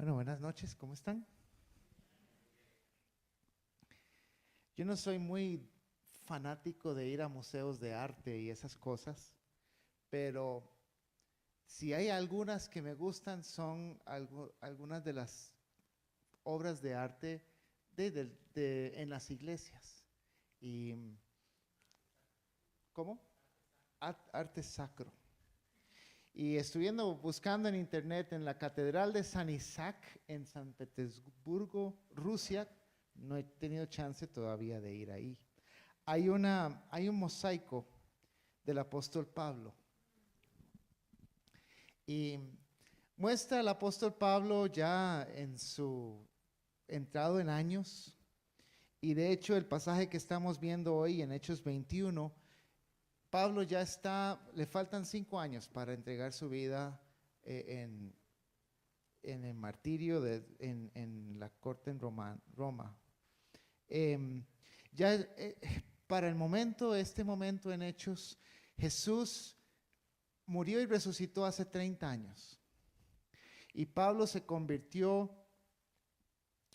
Bueno, buenas noches, ¿cómo están? Yo no soy muy fanático de ir a museos de arte y esas cosas, pero si hay algunas que me gustan son algunas de las obras de arte en las iglesias. Y, ¿cómo? Arte sacro. Y estuviendo buscando en internet en la Catedral de San Isaac en San Petersburgo, Rusia, no he tenido chance todavía de ir ahí. Hay un mosaico del apóstol Pablo y muestra al apóstol Pablo ya en su entrado en años, y de hecho el pasaje que estamos viendo hoy en Hechos 21, Pablo ya está, le faltan 5 años para entregar su vida en el martirio en la corte en Roma. Em, ya para el momento, este momento en Hechos, Jesús murió y resucitó hace 30 años. Y Pablo se convirtió,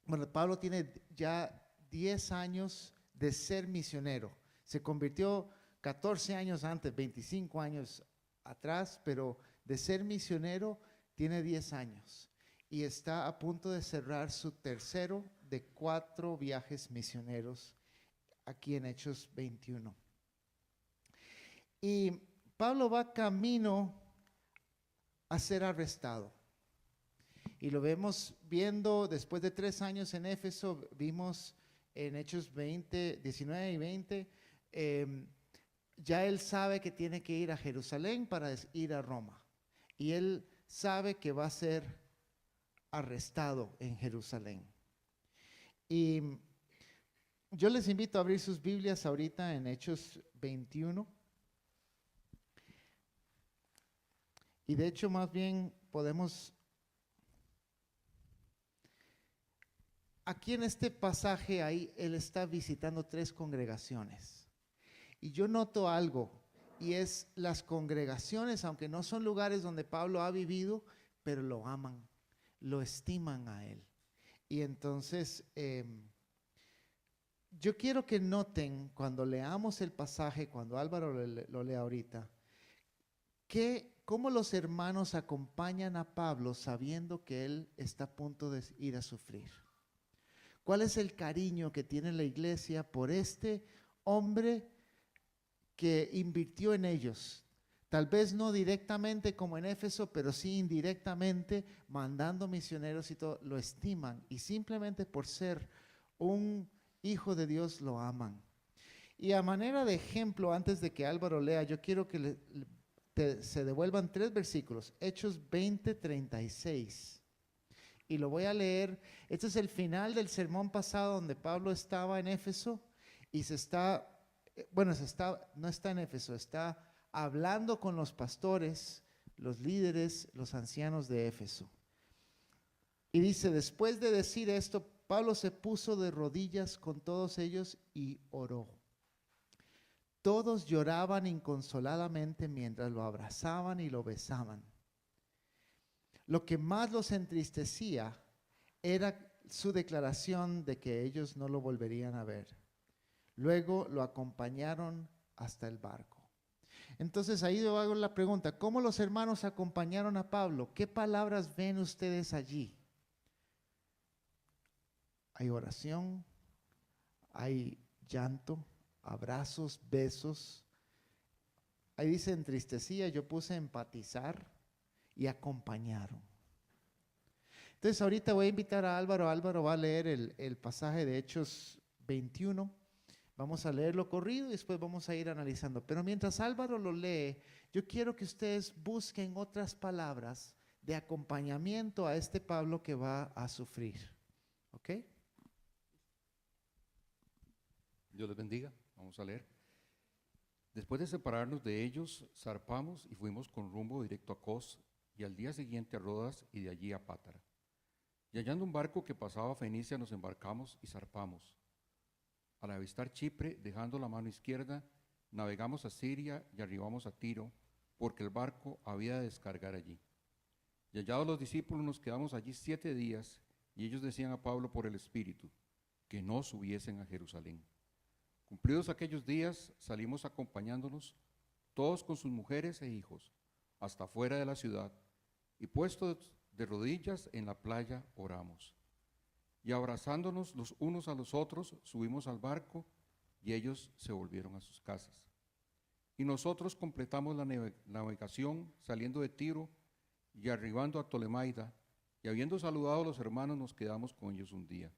bueno, Pablo tiene ya 10 años de ser misionero. Se convirtió 14 años antes, 25 años atrás, pero de ser misionero tiene 10 años. Y está a punto de cerrar su tercero de 4 viajes misioneros aquí en Hechos 21. Y Pablo va camino a ser arrestado. Y lo vemos viendo después de 3 años en Éfeso, vimos en Hechos 20, 19 y 20, ya él sabe que tiene que ir a Jerusalén para ir a Roma. Y él sabe que va a ser arrestado en Jerusalén. Y yo les invito a abrir sus Biblias ahorita en Hechos 21. Y de hecho, más bien podemos, aquí en este pasaje, ahí él está visitando 3 congregaciones. Y yo noto algo, y es las congregaciones, aunque no son lugares donde Pablo ha vivido, pero lo aman, lo estiman a él. Y entonces, yo quiero que noten cuando leamos el pasaje, cuando Álvaro lo lea ahorita, cómo los hermanos acompañan a Pablo sabiendo que él está a punto de ir a sufrir. ¿Cuál es el cariño que tiene la iglesia por este hombre que invirtió en ellos? Tal vez no directamente como en Éfeso, pero sí indirectamente, mandando misioneros y todo, lo estiman. Y simplemente por ser un hijo de Dios lo aman. Y a manera de ejemplo, antes de que Álvaro lea, yo quiero que se devuelvan 3 versículos. Hechos 20, 36. Y lo voy a leer. Este es el final del sermón pasado donde Pablo estaba en Éfeso y no está en Éfeso, está hablando con los pastores, los líderes, los ancianos de Éfeso. Y dice, después de decir esto, Pablo se puso de rodillas con todos ellos y oró. Todos lloraban inconsoladamente mientras lo abrazaban y lo besaban. Lo que más los entristecía era su declaración de que ellos no lo volverían a ver. Luego lo acompañaron hasta el barco. Entonces ahí yo hago la pregunta, ¿cómo los hermanos acompañaron a Pablo? ¿Qué palabras ven ustedes allí? Hay oración, hay llanto, abrazos, besos. Ahí dice entristecía, yo puse empatizar y acompañaron. Entonces ahorita voy a invitar a Álvaro. Álvaro va a leer el pasaje de Hechos 21. Vamos a leerlo corrido y después vamos a ir analizando. Pero mientras Álvaro lo lee, yo quiero que ustedes busquen otras palabras de acompañamiento a este Pablo que va a sufrir. ¿Ok? Dios les bendiga. Vamos a leer. Después de separarnos de ellos, zarpamos y fuimos con rumbo directo a Cos y al día siguiente a Rodas y de allí a Pátara. Y hallando un barco que pasaba a Fenicia, nos embarcamos y zarpamos. Al avistar Chipre, dejando la mano izquierda, navegamos a Siria y arribamos a Tiro, porque el barco había de descargar allí. Y hallados los discípulos nos quedamos allí 7 días, y ellos decían a Pablo por el Espíritu que no subiesen a Jerusalén. Cumplidos aquellos días, salimos acompañándonos, todos con sus mujeres e hijos, hasta fuera de la ciudad, y puestos de rodillas en la playa oramos. Y abrazándonos los unos a los otros, subimos al barco, y ellos se volvieron a sus casas. Y nosotros completamos la navegación, saliendo de Tiro y arribando a Tolemaida, y habiendo saludado a los hermanos, nos quedamos con ellos un día.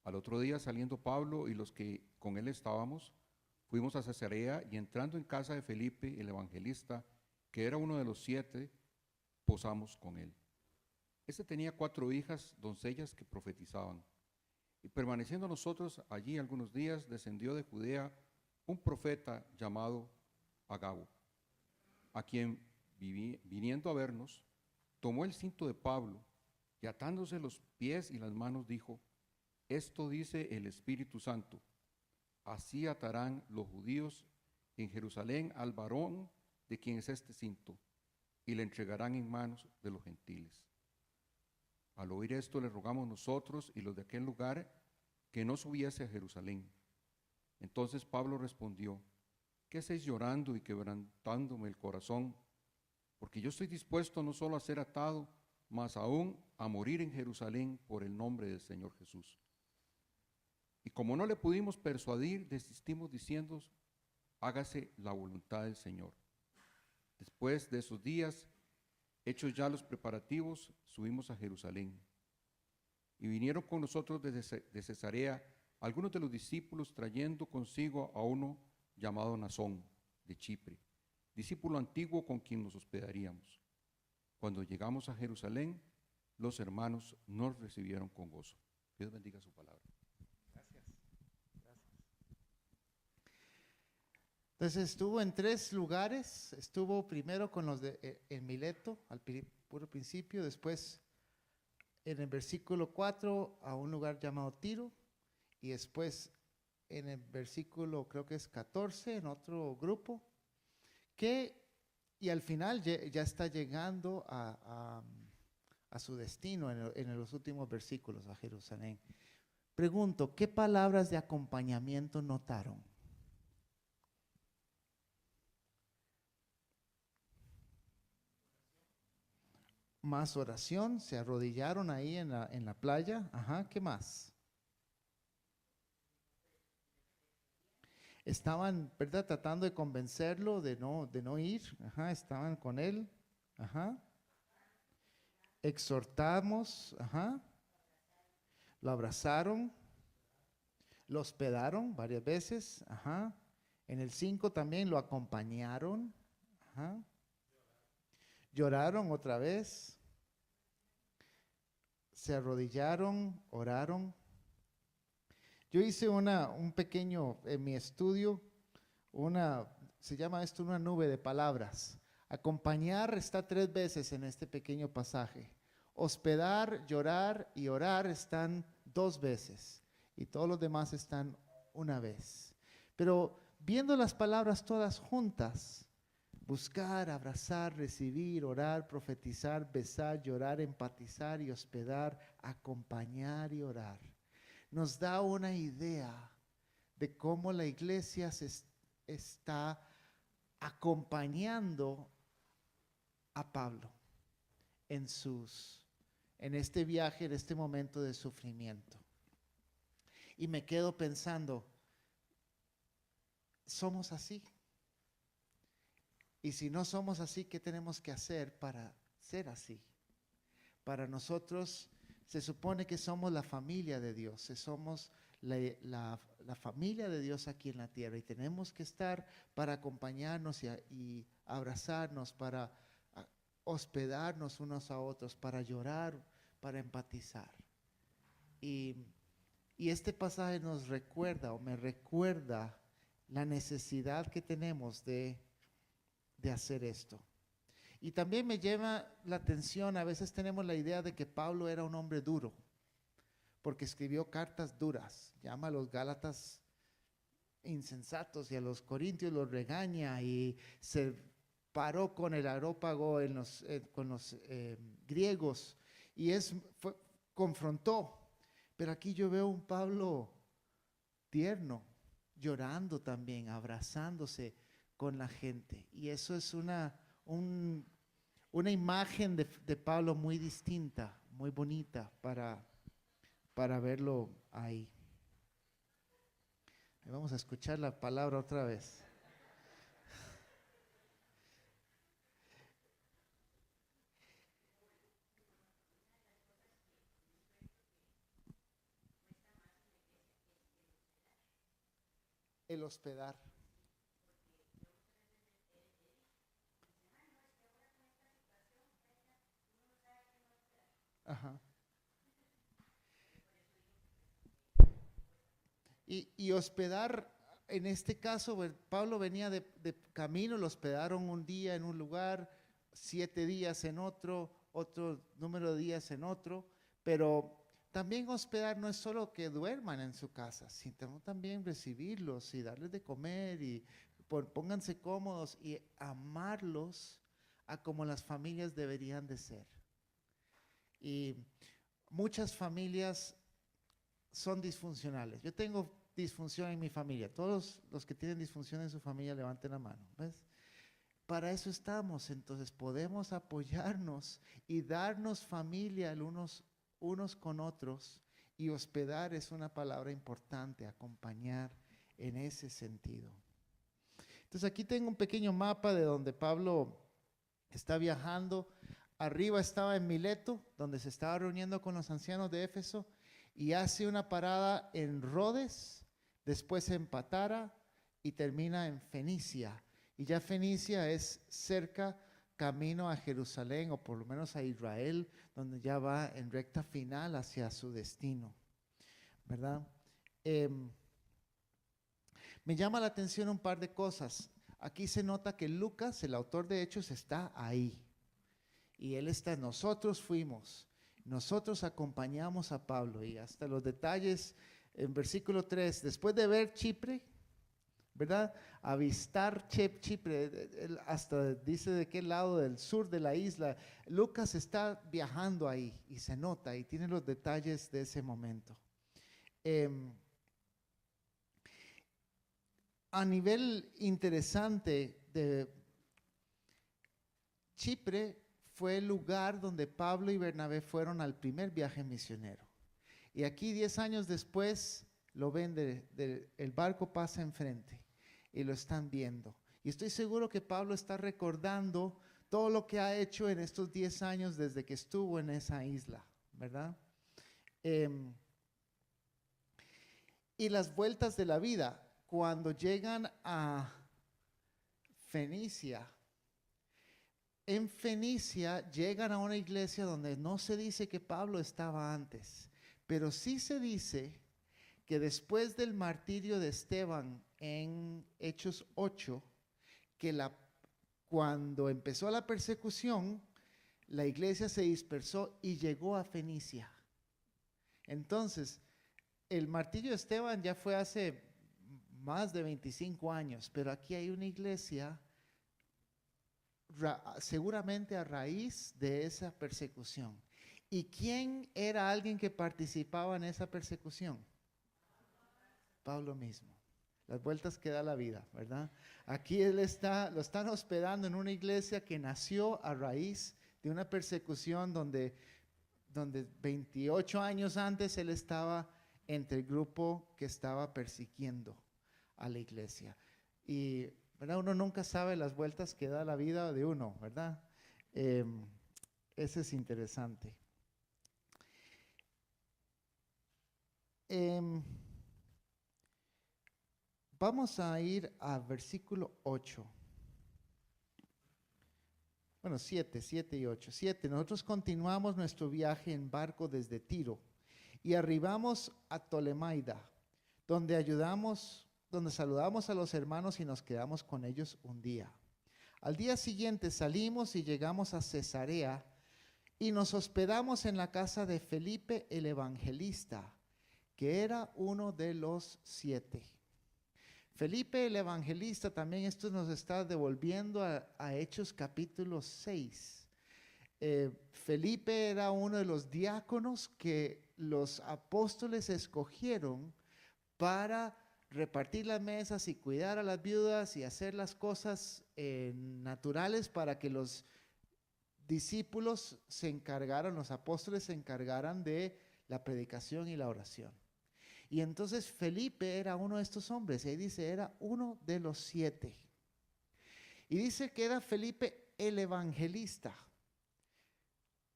Al otro día, saliendo Pablo y los que con él estábamos, fuimos a Cesarea, y entrando en casa de Felipe, el evangelista, que era uno de los 7, posamos con él. Este tenía 4 hijas, doncellas que profetizaban. Y permaneciendo nosotros allí algunos días, descendió de Judea un profeta llamado Agabo, a quien viniendo a vernos, tomó el cinto de Pablo y atándose los pies y las manos dijo: esto dice el Espíritu Santo, así atarán los judíos en Jerusalén al varón de quien es este cinto, y le entregarán en manos de los gentiles. Al oír esto, le rogamos nosotros y los de aquel lugar que no subiese a Jerusalén. Entonces Pablo respondió: ¿qué hacéis llorando y quebrantándome el corazón? Porque yo estoy dispuesto no solo a ser atado, mas aún a morir en Jerusalén por el nombre del Señor Jesús. Y como no le pudimos persuadir, desistimos diciendo: hágase la voluntad del Señor. Después de esos días, hechos ya los preparativos, subimos a Jerusalén. Y vinieron con nosotros de Cesarea algunos de los discípulos, trayendo consigo a uno llamado Nasón, de Chipre, discípulo antiguo con quien nos hospedaríamos. Cuando llegamos a Jerusalén, los hermanos nos recibieron con gozo. Dios bendiga su palabra. Gracias. Entonces estuvo en 3 lugares. Estuvo primero con los en Mileto, al puro principio. Después en el versículo 4 a un lugar llamado Tiro. Y después en el versículo, creo que es 14, en otro grupo. Y al final ya está llegando a su destino en los últimos versículos, a Jerusalén. Pregunto, ¿qué palabras de acompañamiento notaron? Más oración, se arrodillaron ahí en la playa. Ajá, ¿qué más? Estaban, ¿verdad?, tratando de convencerlo de no ir. Ajá, estaban con él. Ajá. Exhortamos. Ajá. Lo abrazaron. Lo hospedaron varias veces. Ajá. En el 5 también lo acompañaron. Ajá. Lloraron otra vez. Se arrodillaron, oraron. Yo hice un pequeño, en mi estudio, se llama esto una nube de palabras. Acompañar está 3 veces en este pequeño pasaje. Hospedar, llorar y orar están 2 veces. Y todos los demás están 1 vez. Pero viendo las palabras todas juntas, buscar, abrazar, recibir, orar, profetizar, besar, llorar, empatizar y hospedar, acompañar y orar, nos da una idea de cómo la iglesia se está acompañando a Pablo en este viaje, en este momento de sufrimiento. Y me quedo pensando, ¿somos así? Y si no somos así, ¿qué tenemos que hacer para ser así? Para nosotros se supone que somos la familia de Dios, somos la familia de Dios aquí en la tierra, y tenemos que estar para acompañarnos y abrazarnos, para hospedarnos unos a otros, para llorar, para empatizar. Y este pasaje nos recuerda, o me recuerda, la necesidad que tenemos de hacer esto. Y también me llama la atención, a veces tenemos la idea de que Pablo era un hombre duro, porque escribió cartas duras, llama a los Gálatas insensatos y a los Corintios los regaña y se paró con el areópago con los griegos y confrontó. Pero aquí yo veo un Pablo tierno, llorando también, abrazándose con la gente. Y eso es una imagen de Pablo muy distinta, muy bonita para verlo ahí. Vamos a escuchar la palabra otra vez. El hospedar. Ajá. Y hospedar, en este caso, Pablo venía de camino, lo hospedaron un día en un lugar, 7 días en otro número de días en otro, pero también hospedar no es solo que duerman en su casa, sino también recibirlos y darles de comer y pónganse cómodos y amarlos a como las familias deberían de ser. Y muchas familias son disfuncionales. Yo tengo disfunción en mi familia. Todos los que tienen disfunción en su familia levanten la mano. ¿Ves? Para eso estamos. Entonces podemos apoyarnos y darnos familia unos con otros. Y hospedar es una palabra importante, acompañar en ese sentido. Entonces aquí tengo un pequeño mapa de donde Pablo está viajando. Arriba estaba en Mileto, donde se estaba reuniendo con los ancianos de Éfeso, y hace una parada en Rodes, después en Patara y termina en Fenicia. Y ya Fenicia es cerca, camino a Jerusalén, o por lo menos a Israel, donde ya va en recta final hacia su destino, ¿verdad? Me llama la atención un par de cosas. Aquí se nota que Lucas, el autor de Hechos, está ahí. Y él está, nosotros acompañamos a Pablo, y hasta los detalles en versículo 3, después de ver Chipre, ¿verdad? Avistar Chipre, hasta dice de qué lado del sur de la isla. Lucas está viajando ahí y se nota y tiene los detalles de ese momento. A nivel interesante, de Chipre fue el lugar donde Pablo y Bernabé fueron al primer viaje misionero. Y aquí 10 años después lo ven, el barco pasa enfrente y lo están viendo. Y estoy seguro que Pablo está recordando todo lo que ha hecho en estos 10 años desde que estuvo en esa isla, ¿verdad? Y las vueltas de la vida, cuando llegan a Fenicia, en Fenicia llegan a una iglesia donde no se dice que Pablo estaba antes, pero sí se dice que después del martirio de Esteban en Hechos 8, que cuando empezó la persecución, la iglesia se dispersó y llegó a Fenicia. Entonces, el martirio de Esteban ya fue hace más de 25 años, pero aquí hay una iglesia seguramente a raíz de esa persecución. ¿Y quién era alguien que participaba en esa persecución? Pablo mismo. Las vueltas que da la vida, ¿verdad? Aquí lo están hospedando en una iglesia que nació a raíz de una persecución donde 28 años antes él estaba entre el grupo que estaba persiguiendo a la iglesia. Y ¿verdad? Uno nunca sabe las vueltas que da la vida de uno, ¿verdad? Eso es interesante. Vamos a ir a versículo 8. Bueno, 7 y 8. 7. Nosotros continuamos nuestro viaje en barco desde Tiro y arribamos a Tolemaida, donde saludamos a los hermanos y nos quedamos con ellos un día. Al día siguiente salimos y llegamos a Cesarea y nos hospedamos en la casa de Felipe el evangelista, que era uno de los 7. Felipe el evangelista, también esto nos está devolviendo a Hechos capítulo 6. Felipe era uno de los diáconos que los apóstoles escogieron para repartir las mesas y cuidar a las viudas y hacer las cosas naturales para que los discípulos se encargaran, los apóstoles se encargaran de la predicación y la oración. Y entonces Felipe era uno de estos hombres, y ahí dice, era uno de los 7. Y dice que era Felipe el evangelista.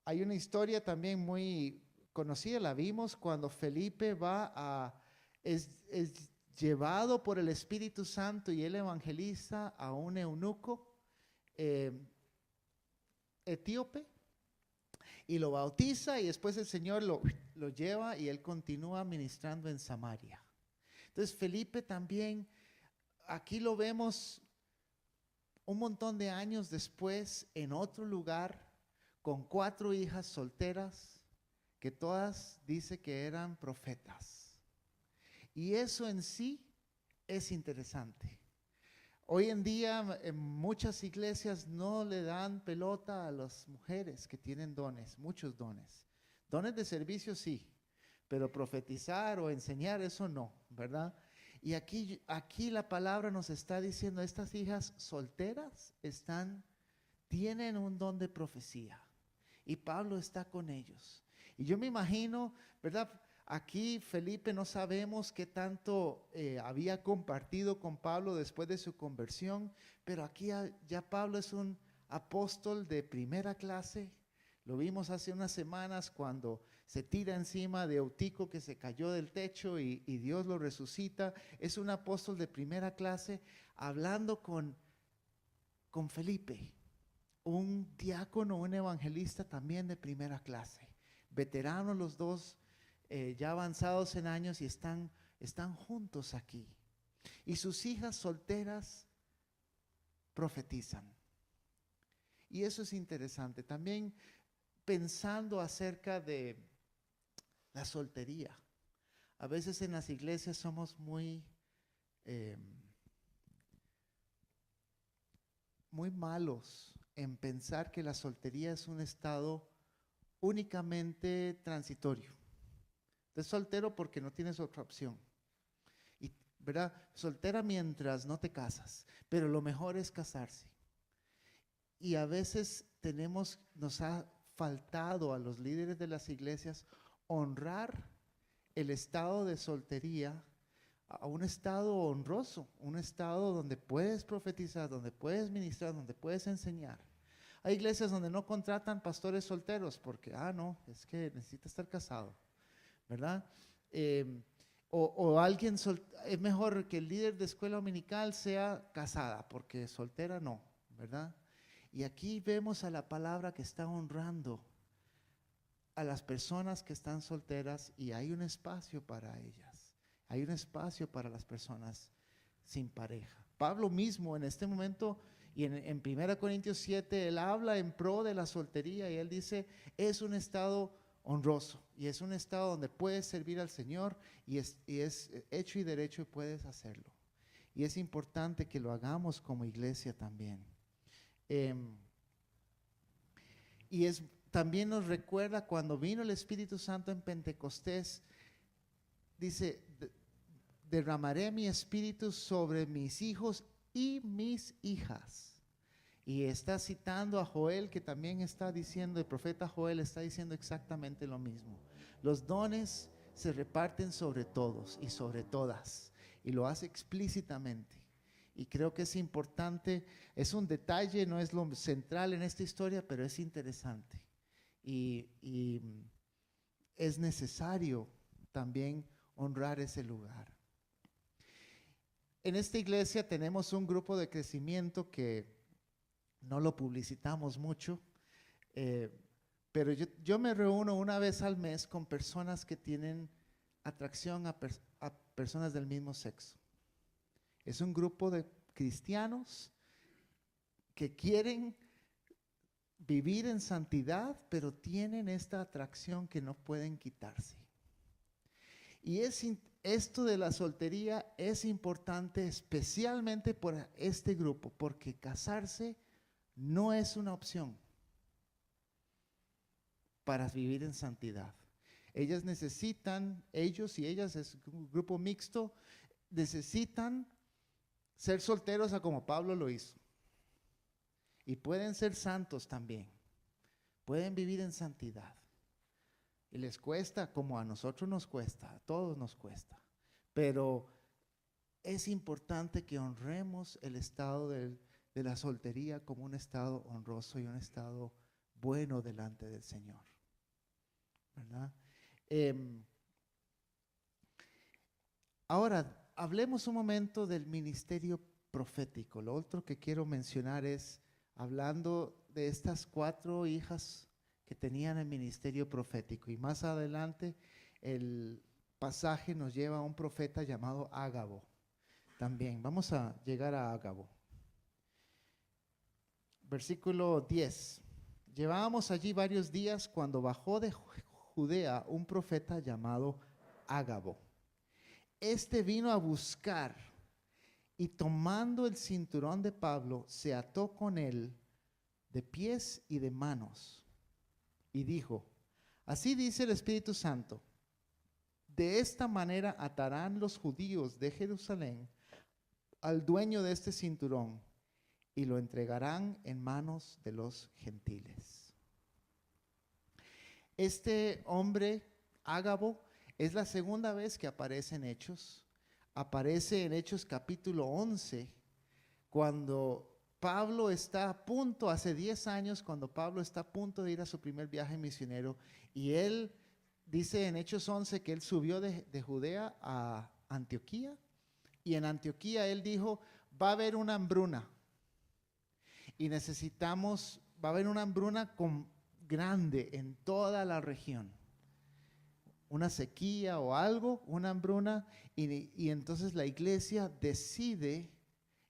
Hay una historia también muy conocida, la vimos cuando Felipe es llevado por el Espíritu Santo y el evangelista a un eunuco etíope, y lo bautiza, y después el Señor lo lleva y él continúa ministrando en Samaria. Entonces Felipe también, aquí lo vemos un montón de años después en otro lugar con 4 hijas solteras que todas dice que eran profetas. Y eso en sí es interesante. Hoy en día en muchas iglesias no le dan pelota a las mujeres que tienen dones, muchos dones. Dones de servicio sí, pero profetizar o enseñar eso no, ¿verdad? Y aquí la palabra nos está diciendo, estas hijas solteras tienen un don de profecía. Y Pablo está con ellos. Y yo me imagino, ¿verdad? Aquí Felipe no sabemos qué tanto había compartido con Pablo después de su conversión, pero aquí ya Pablo es un apóstol de primera clase. Lo vimos hace unas semanas cuando se tira encima de Eutico que se cayó del techo y Dios lo resucita. Es un apóstol de primera clase hablando con Felipe, un diácono, un evangelista también de primera clase. Veteranos los dos, ya avanzados en años, y están juntos aquí. Y sus hijas solteras profetizan. Y eso es interesante. También pensando acerca de la soltería. A veces en las iglesias somos muy malos en pensar que la soltería es un estado únicamente transitorio. Estás soltero porque no tienes otra opción. Y, ¿verdad? Soltera mientras no te casas, pero lo mejor es casarse. Y a veces nos ha faltado a los líderes de las iglesias honrar el estado de soltería a un estado honroso, un estado donde puedes profetizar, donde puedes ministrar, donde puedes enseñar. Hay iglesias donde no contratan pastores solteros porque, no, es que necesita estar casado, ¿verdad? O alguien, es mejor que el líder de escuela dominical sea casada porque soltera no, ¿verdad? Y aquí vemos a la palabra que está honrando a las personas que están solteras, y hay un espacio para ellas. Hay un espacio para las personas sin pareja. Pablo mismo en este momento, y en 1 Corintios 7, él habla en pro de la soltería y él dice, es un estado honroso y es un estado donde puedes servir al Señor y es hecho y derecho y puedes hacerlo. Y es importante que lo hagamos como iglesia también. También nos recuerda cuando vino el Espíritu Santo en Pentecostés, dice, derramaré mi espíritu sobre mis hijos y mis hijas. Y está citando a Joel, que también está diciendo, el profeta Joel está diciendo exactamente lo mismo. Los dones se reparten sobre todos y sobre todas, y lo hace explícitamente. Y creo que es importante, es un detalle, no es lo central en esta historia, pero es interesante. Y es necesario también honrar ese lugar. En esta iglesia tenemos un grupo de crecimiento que no lo publicitamos mucho, pero yo me reúno una vez al mes con personas que tienen atracción a personas del mismo sexo. Es un grupo de cristianos que quieren vivir en santidad, pero tienen esta atracción que no pueden quitarse. Y esto de la soltería es importante especialmente por este grupo, porque casarse no es una opción para vivir en santidad. Ellos y ellas, es un grupo mixto, necesitan ser solteros a como Pablo lo hizo. Y pueden ser santos también. Pueden vivir en santidad. Y les cuesta como a nosotros nos cuesta, a todos nos cuesta. Pero es importante que honremos el estado de la soltería como un estado honroso y un estado bueno delante del Señor. ¿Verdad? Ahora, hablemos un momento del ministerio profético. Lo otro que quiero mencionar es, hablando de estas 4 hijas que tenían el ministerio profético. Y más adelante el pasaje nos lleva a un profeta llamado Ágabo. También vamos a llegar a Ágabo. Versículo 10. Llevábamos allí varios días cuando bajó de Judea un profeta llamado Ágabo. Este vino a buscar y tomando el cinturón de Pablo, se ató con él de pies y de manos. Y dijo, así dice el Espíritu Santo, de esta manera atarán los judíos de Jerusalén al dueño de este cinturón y lo entregarán en manos de los gentiles. Este hombre, Ágabo, es la segunda vez que aparece en Hechos. Aparece en Hechos capítulo 11, cuando Pablo está a punto, hace 10 años, cuando Pablo está a punto de ir a su primer viaje misionero, y él dice en Hechos 11 que él subió de Judea a Antioquía, y en Antioquía él dijo, va a haber una hambruna, y va a haber una hambruna grande en toda la región. Una sequía o algo, una hambruna, y entonces la iglesia decide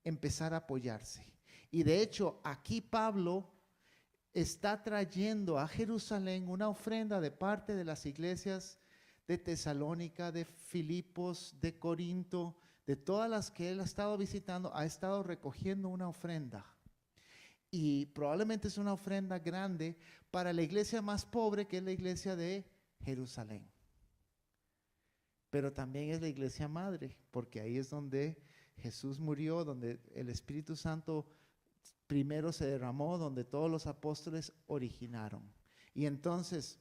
empezar a apoyarse. Y de hecho, aquí Pablo está trayendo a Jerusalén una ofrenda de parte de las iglesias de Tesalónica, de Filipos, de Corinto, de todas las que él ha estado visitando, ha estado recogiendo una ofrenda. Y probablemente es una ofrenda grande para la iglesia más pobre, que es la iglesia de Jerusalén. Pero también es la iglesia madre, porque ahí es donde Jesús murió, donde el Espíritu Santo primero se derramó, donde todos los apóstoles originaron. Y entonces,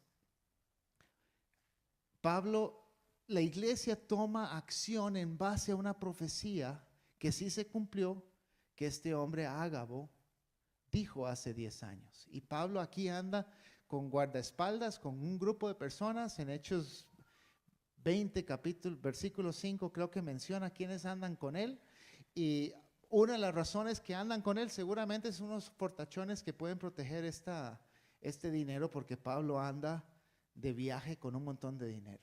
la iglesia toma acción en base a una profecía que sí se cumplió, que este hombre Ágabo dijo hace 10 años. Y Pablo aquí anda con guardaespaldas, con un grupo de personas. En Hechos 20, versículo 5, creo que menciona quiénes andan con él. Y una de las razones que andan con él seguramente es unos fortachones que pueden proteger este dinero, porque Pablo anda de viaje con un montón de dinero.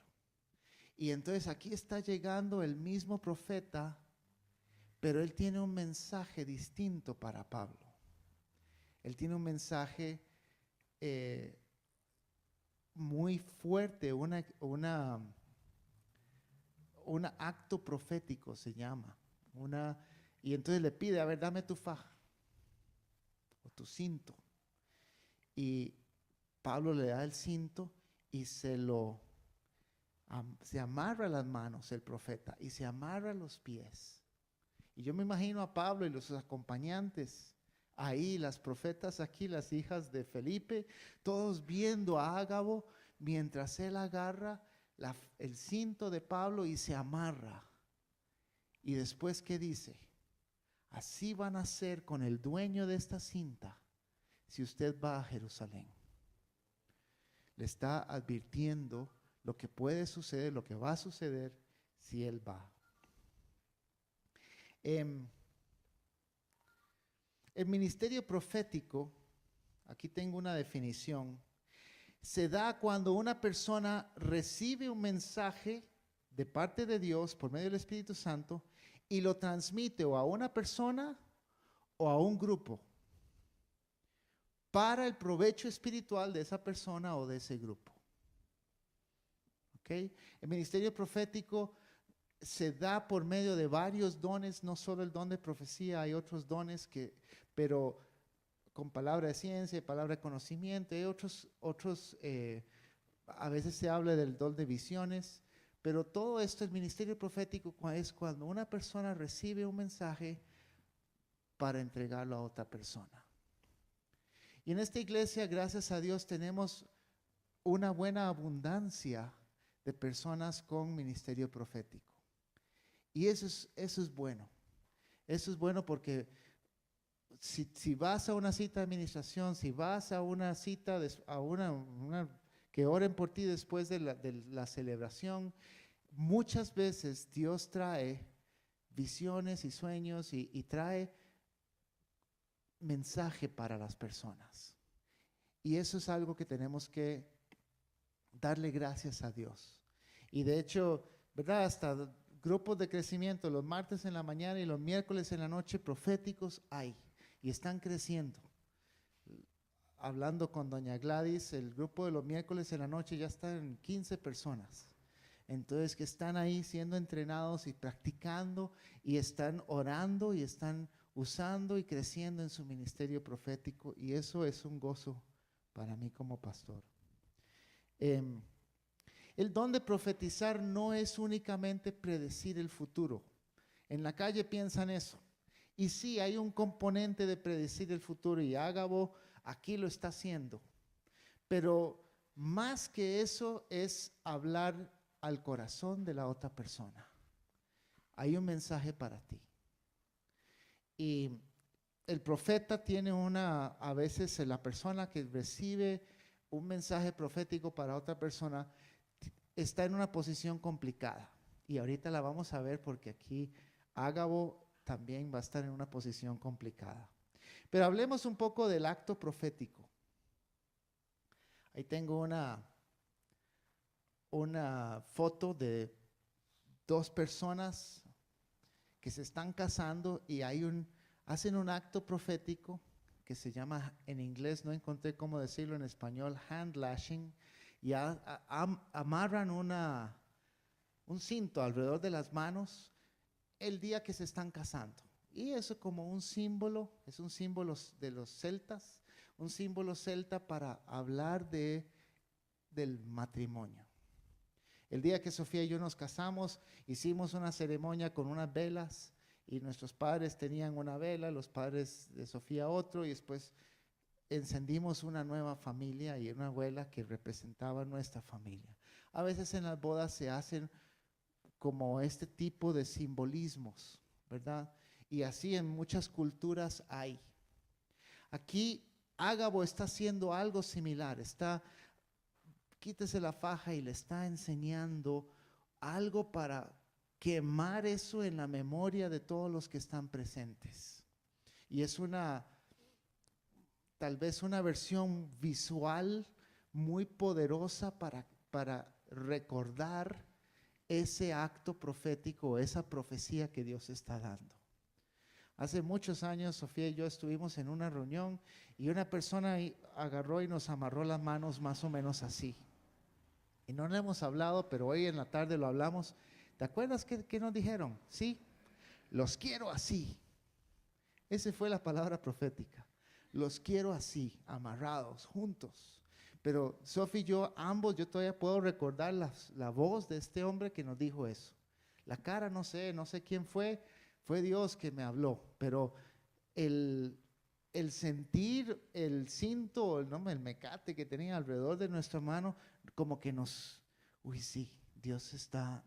Y entonces aquí está llegando el mismo profeta, pero él tiene un mensaje distinto para Pablo. Él tiene un mensaje muy fuerte, un acto profético se llama. Y entonces le pide, a ver, dame tu faja o tu cinto. Y Pablo le da el cinto y se amarra las manos el profeta y se amarra los pies. Y yo me imagino a Pablo y los acompañantes ahí, las profetas aquí, las hijas de Felipe, todos viendo a Ágabo mientras él agarra el cinto de Pablo y se amarra. Y después, ¿qué dice? Así van a ser con el dueño de esta cinta si usted va a Jerusalén. Le está advirtiendo lo que puede suceder, lo que va a suceder si él va. El ministerio profético, aquí tengo una definición, se da cuando una persona recibe un mensaje de parte de Dios por medio del Espíritu Santo y lo transmite o a una persona o a un grupo para el provecho espiritual de esa persona o de ese grupo. ¿Okay? El ministerio profético se da por medio de varios dones, no solo el don de profecía, hay otros dones pero con palabra de ciencia, palabra de conocimiento, hay otros a veces se habla del don de visiones, pero todo esto, el ministerio profético es cuando una persona recibe un mensaje para entregarlo a otra persona. Y en esta iglesia, gracias a Dios, tenemos una buena abundancia de personas con ministerio profético. Y eso es bueno. Eso es bueno porque si vas a una cita de administración, si vas a una cita, que oren por ti después de la celebración, muchas veces Dios trae visiones y sueños y trae mensaje para las personas. Y eso es algo que tenemos que darle gracias a Dios. Y de hecho, ¿verdad? Hasta grupos de crecimiento los martes en la mañana y los miércoles en la noche proféticos hay y están creciendo. Hablando con doña Gladys, el grupo de los miércoles en la noche ya está en 15 personas. Entonces que están ahí siendo entrenados y practicando y están orando y están usando y creciendo en su ministerio profético, y eso es un gozo para mí como pastor. El don de profetizar no es únicamente predecir el futuro. En la calle piensan eso. Y sí, hay un componente de predecir el futuro y Ágabo aquí lo está haciendo. Pero más que eso es hablar al corazón de la otra persona. Hay un mensaje para ti. Y el profeta tiene a veces la persona que recibe un mensaje profético para otra persona está en una posición complicada. Y ahorita la vamos a ver porque aquí Ágabo también va a estar en una posición complicada. Pero hablemos un poco del acto profético. Ahí tengo una foto de dos personas que se están casando y hacen un acto profético que se llama, en inglés no encontré cómo decirlo en español, hand lashing, y amarran un cinto alrededor de las manos el día que se están casando. Y eso como un símbolo, es un símbolo de los celtas, un símbolo celta para hablar del matrimonio. El día que Sofía y yo nos casamos, hicimos una ceremonia con unas velas y nuestros padres tenían una vela, los padres de Sofía otro, y después encendimos una nueva familia y una vela que representaba nuestra familia. A veces en las bodas se hacen como este tipo de simbolismos, ¿verdad? Y así en muchas culturas hay. Aquí Ágabo está haciendo algo similar, quítese la faja y le está enseñando algo para quemar eso en la memoria de todos los que están presentes. Y es tal vez una versión visual muy poderosa para recordar ese acto profético, esa profecía que Dios está dando. Hace muchos años, Sofía y yo estuvimos en una reunión y una persona agarró y nos amarró las manos más o menos así. Y no le hemos hablado, pero hoy en la tarde lo hablamos. ¿Te acuerdas qué nos dijeron? Sí, los quiero así. Esa fue la palabra profética. Los quiero así, amarrados, juntos. Pero Sofía y yo, ambos, yo todavía puedo recordar la voz de este hombre que nos dijo eso. La cara, no sé quién fue Dios que me habló, pero el sentir el cinto, el mecate que tenía alrededor de nuestra mano, como que sí, Dios está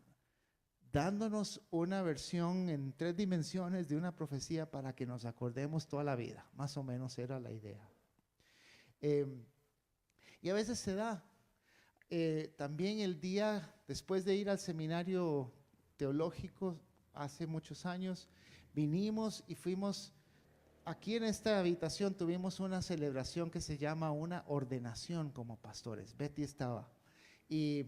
dándonos una versión en 3 dimensiones de una profecía para que nos acordemos toda la vida. Más o menos era la idea. Y a veces se da. También el día después de ir al seminario teológico hace muchos años, vinimos y fuimos. Aquí en esta habitación tuvimos una celebración que se llama una ordenación como pastores. Betty estaba. Y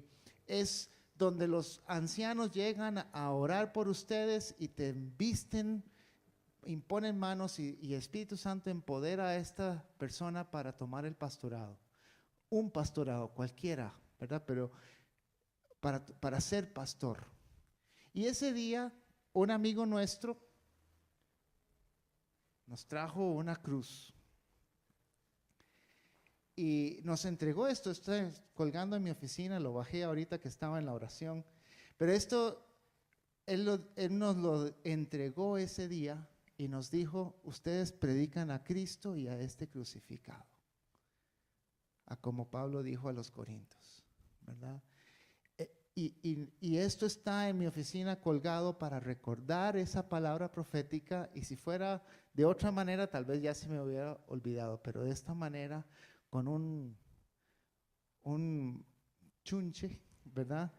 es donde los ancianos llegan a orar por ustedes y te visten, imponen manos y Espíritu Santo empodera a esta persona para tomar el pastorado. Un pastorado cualquiera, ¿verdad? Pero para ser pastor. Y ese día, un amigo nuestro nos trajo una cruz y nos entregó esto. Estoy colgando en mi oficina, lo bajé ahorita que estaba en la oración. Pero esto, él nos lo entregó ese día y nos dijo: ustedes predican a Cristo y a este crucificado. A como Pablo dijo a los Corintios, ¿verdad? Y esto está en mi oficina colgado para recordar esa palabra profética, y si fuera de otra manera tal vez ya se me hubiera olvidado, pero de esta manera, con un chunche, ¿verdad?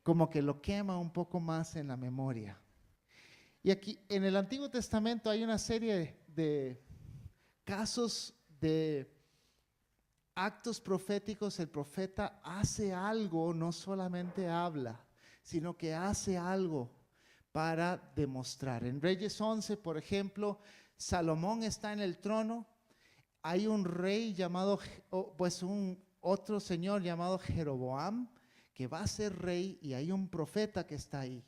Como que lo quema un poco más en la memoria. Y aquí en el Antiguo Testamento hay una serie de casos de actos proféticos. El profeta hace algo, no solamente habla, sino que hace algo para demostrar. En Reyes 11, por ejemplo, Salomón está en el trono. Hay un rey llamado, otro señor llamado Jeroboam, que va a ser rey, y hay un profeta que está ahí.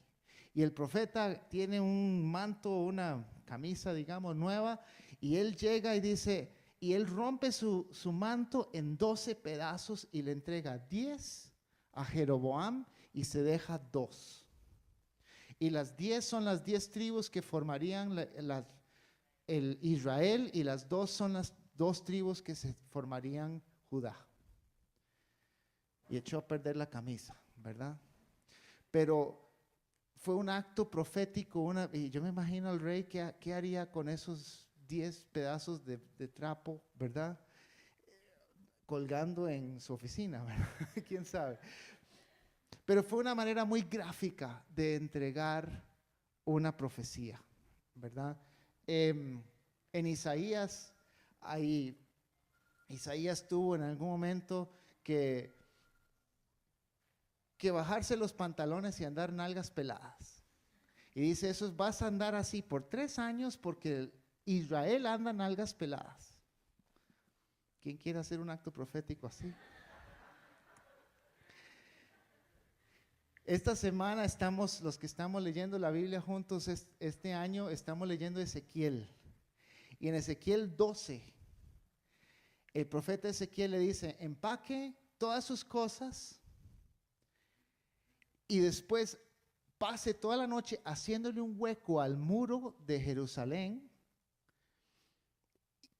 Y el profeta tiene un manto, una camisa, digamos, nueva, y él llega y dice, y él rompe su manto en 12 pedazos y le entrega 10 a Jeroboam y se deja 2. Y las 10 son las 10 tribus que formarían el Israel, y las 2 son las 2 tribus que se formarían Judá. Y echó a perder la camisa, ¿verdad? Pero fue un acto profético, y yo me imagino al rey qué haría con esos 10 pedazos de trapo, ¿verdad? Colgando en su oficina, ¿verdad? ¿Quién sabe? Pero fue una manera muy gráfica de entregar una profecía, ¿verdad? En Isaías, Isaías tuvo en algún momento que bajarse los pantalones y andar nalgas peladas. Y dice, eso vas a andar así por 3 años porque Israel anda nalgas peladas. ¿Quién quiere hacer un acto profético así? Esta semana los que estamos leyendo la Biblia juntos este año, estamos leyendo Ezequiel. Y en Ezequiel 12, el profeta Ezequiel le dice, empaque todas sus cosas y después pase toda la noche haciéndole un hueco al muro de Jerusalén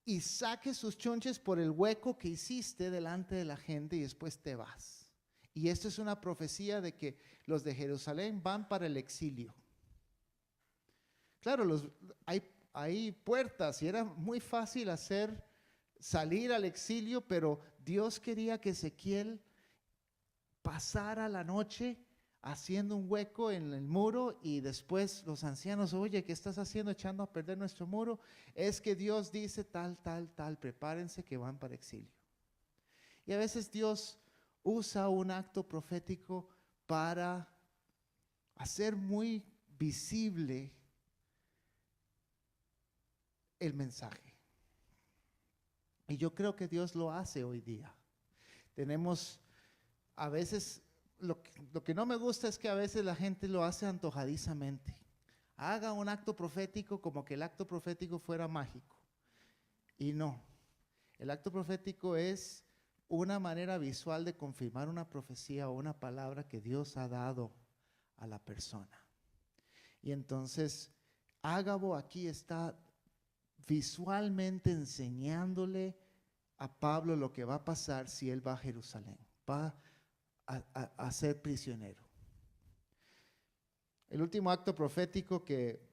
y saque sus chonches por el hueco que hiciste delante de la gente, y después te vas. Y esto es una profecía de que los de Jerusalén van para el exilio. Claro, hay puertas y era muy fácil salir al exilio, pero Dios quería que Ezequiel pasara la noche haciendo un hueco en el muro, y después los ancianos, oye, ¿qué estás haciendo echando a perder nuestro muro? Es que Dios dice tal, prepárense que van para exilio. Y a veces Dios usa un acto profético para hacer muy visible el mensaje. Y yo creo que Dios lo hace hoy día. Tenemos a veces, lo que no me gusta es que a veces la gente lo hace antojadizamente. Haga un acto profético como que el acto profético fuera mágico. Y no. El acto profético es una manera visual de confirmar una profecía o una palabra que Dios ha dado a la persona. Y entonces, Ágabo aquí está visualmente enseñándole a Pablo lo que va a pasar si él va a Jerusalén. Va a ser prisionero. El último acto profético que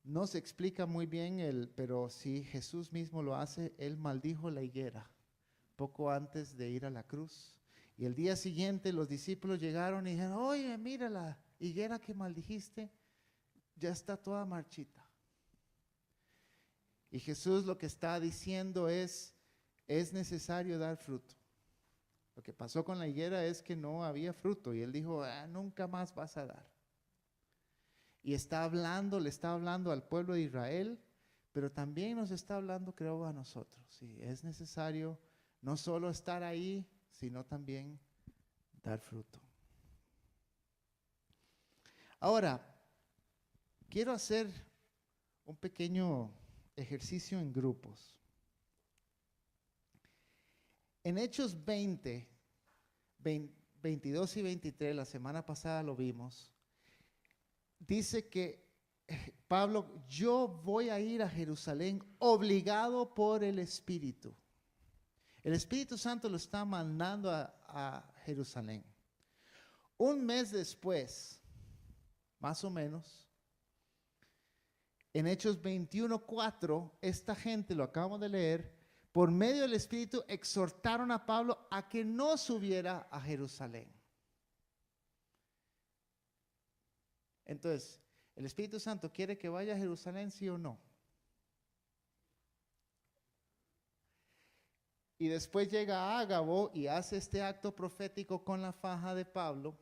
no se explica muy bien, pero si Jesús mismo lo hace, él maldijo la higuera poco antes de ir a la cruz. Y el día siguiente los discípulos llegaron y dijeron, oye, mira la higuera que maldijiste, ya está toda marchita. Y Jesús lo que está diciendo es necesario dar fruto. Lo que pasó con la higuera es que no había fruto, y él dijo, nunca más vas a dar. Y le está hablando al pueblo de Israel, pero también nos está hablando, creo, a nosotros. Sí, es necesario no solo estar ahí, sino también dar fruto. Ahora, quiero hacer un pequeño ejercicio en grupos. En Hechos 22 y 23, la semana pasada lo vimos, dice que Pablo, yo voy a ir a Jerusalén obligado por el Espíritu. El Espíritu Santo lo está mandando a Jerusalén. Un mes después, más o menos, en Hechos 21:4, esta gente, lo acabamos de leer, por medio del Espíritu exhortaron a Pablo a que no subiera a Jerusalén. Entonces, ¿el Espíritu Santo quiere que vaya a Jerusalén, sí o no? Y después llega Ágabo y hace este acto profético con la faja de Pablo.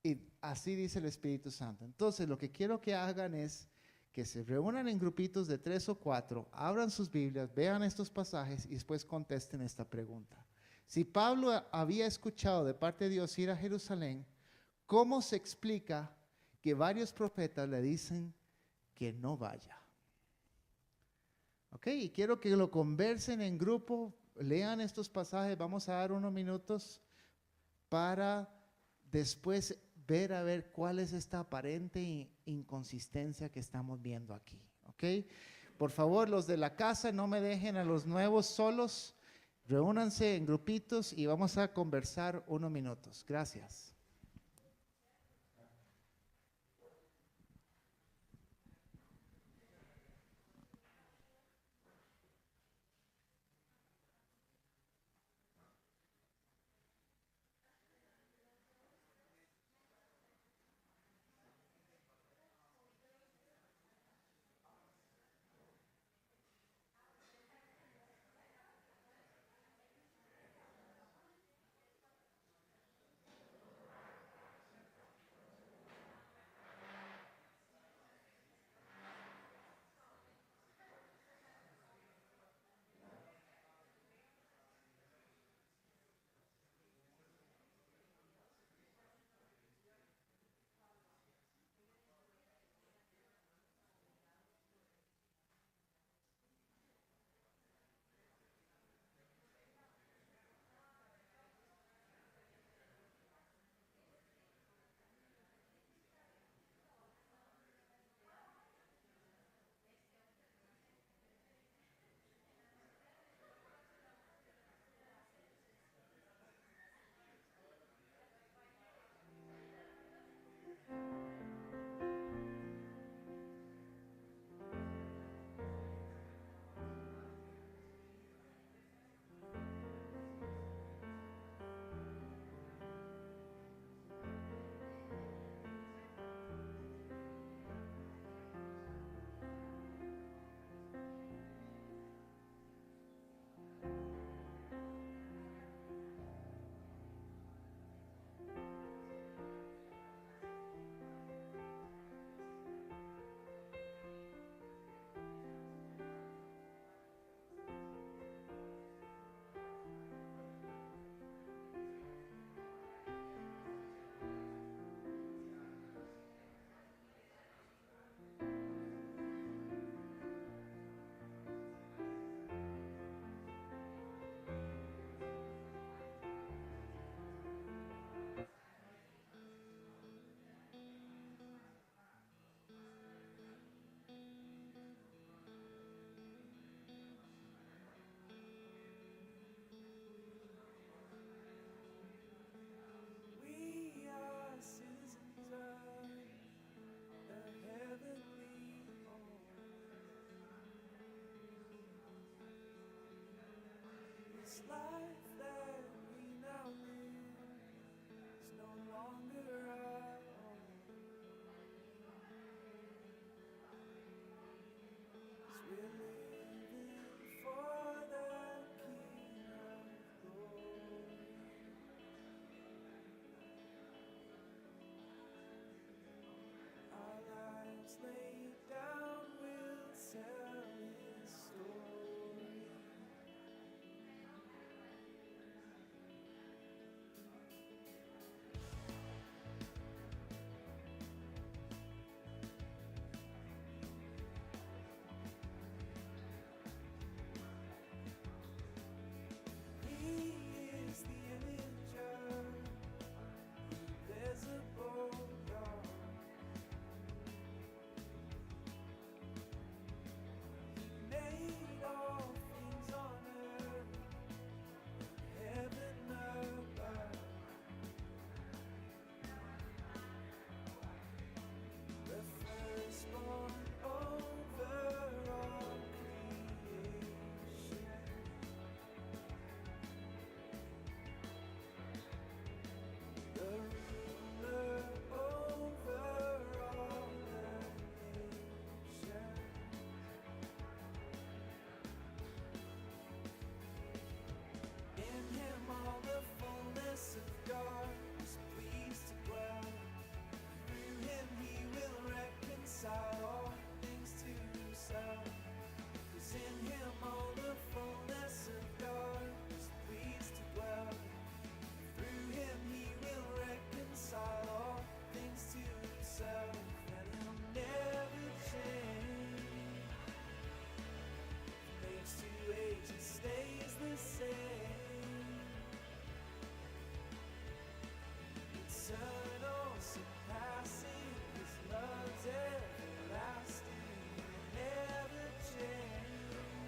Y así dice el Espíritu Santo. Entonces, lo que quiero que hagan es que se reúnan en grupitos de 3 o 4, abran sus Biblias, vean estos pasajes y después contesten esta pregunta. Si Pablo había escuchado de parte de Dios ir a Jerusalén, ¿cómo se explica que varios profetas le dicen que no vaya? Ok, y quiero que lo conversen en grupo, lean estos pasajes, vamos a dar unos minutos para después ver a ver cuál es esta aparente inconsistencia que estamos viendo aquí. Ok, por favor, los de la casa, no me dejen a los nuevos solos, reúnanse en grupitos y vamos a conversar unos minutos. Gracias.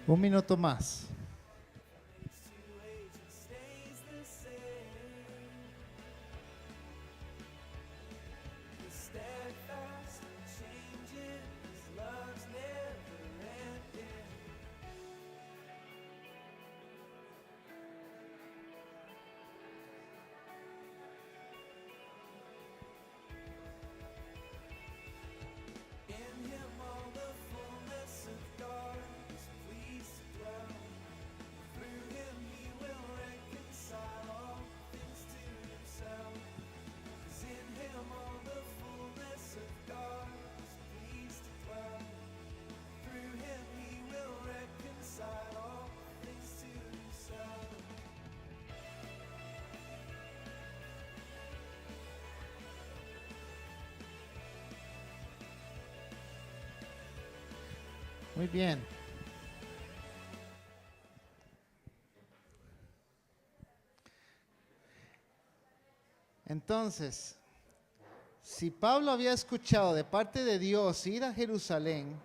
Un minuto más. Muy bien. Entonces, si Pablo había escuchado de parte de Dios ir a Jerusalén,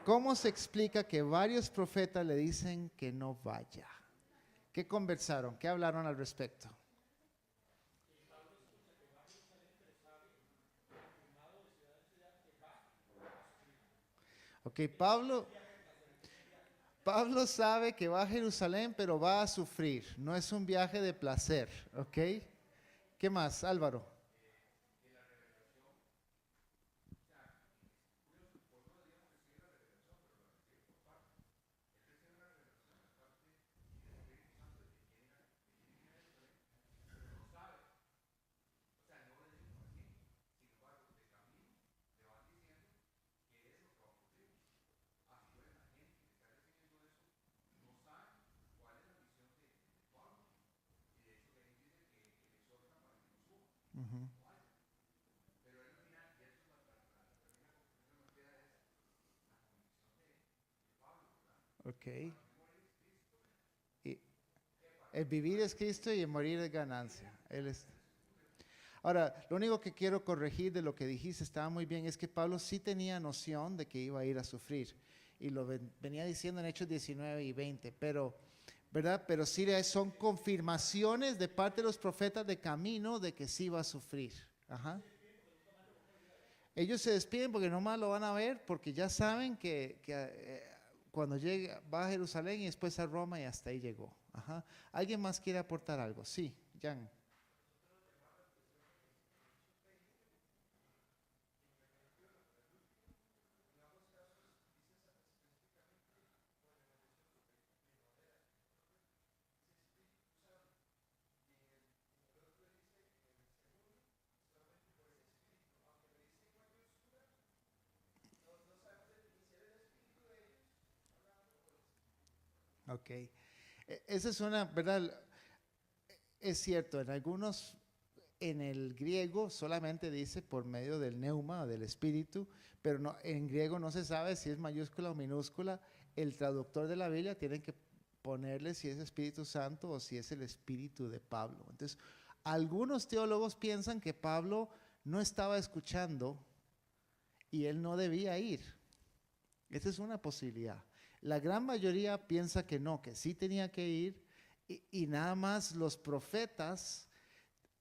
¿cómo se explica que varios profetas le dicen que no vaya? ¿Qué conversaron? ¿Qué hablaron al respecto? Ok, Pablo sabe que va a Jerusalén, pero va a sufrir. No es un viaje de placer, ¿ok? ¿Qué más, Álvaro? Ujú. Ok. Y el vivir es Cristo y el morir es ganancia. Ahora, lo único que quiero corregir de lo que dijiste, estaba muy bien, es que Pablo sí tenía noción de que iba a ir a sufrir. Y lo venía diciendo en Hechos 19 y 20, pero, ¿verdad? Pero sí son confirmaciones de parte de los profetas de camino de que sí va a sufrir. Ajá. Ellos se despiden porque nomás lo van a ver, porque ya saben que cuando llega, va a Jerusalén y después a Roma y hasta ahí llegó. Ajá. ¿Alguien más quiere aportar algo? Sí, Jan. Ok. Esa es una, ¿verdad? Es cierto, en algunos, en el griego solamente dice por medio del neuma, del espíritu, pero no, en griego no se sabe si es mayúscula o minúscula. El traductor de la Biblia tiene que ponerle si es Espíritu Santo o si es el espíritu de Pablo. Entonces, algunos teólogos piensan que Pablo no estaba escuchando y él no debía ir. Esa es una posibilidad. La gran mayoría piensa que no, que sí tenía que ir y nada más los profetas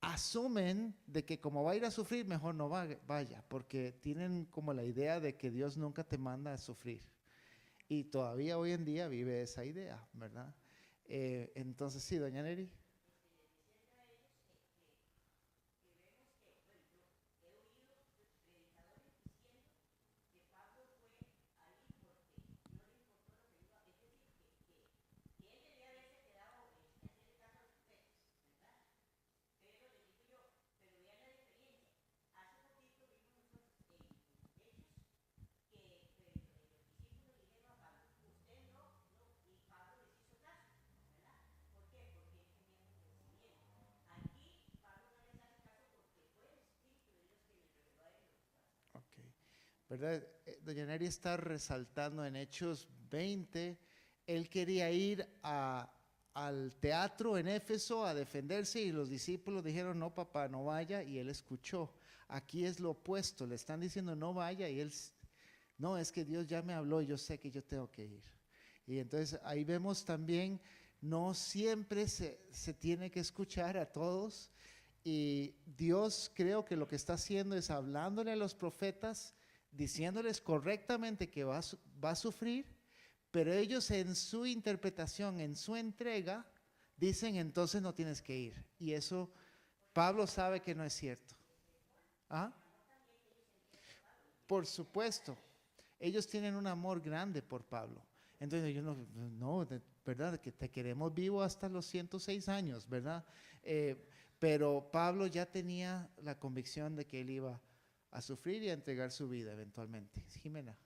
asumen de que como va a ir a sufrir, mejor no vaya, porque tienen como la idea de que Dios nunca te manda a sufrir. Y todavía hoy en día vive esa idea, ¿verdad? Entonces sí, doña Neri. Ok. ¿Verdad? Doña Neri está resaltando en Hechos 20, él quería ir al teatro en Éfeso a defenderse y los discípulos dijeron, no papá, no vaya, y él escuchó. Aquí es lo opuesto, le están diciendo no vaya y él, no, es que Dios ya me habló y yo sé que yo tengo que ir. Y entonces ahí vemos también, no siempre se tiene que escuchar a todos. Y Dios creo que lo que está haciendo es hablándole a los profetas, diciéndoles correctamente que va a sufrir, pero ellos en su interpretación, en su entrega, dicen entonces no tienes que ir. Y eso Pablo sabe que no es cierto. ¿Ah? Por supuesto, ellos tienen un amor grande por Pablo. Entonces ellos no, ¿verdad? Que te queremos vivo hasta los 106 años, ¿verdad? Pero Pablo ya tenía la convicción de que él iba a sufrir y a entregar su vida eventualmente. Jimena.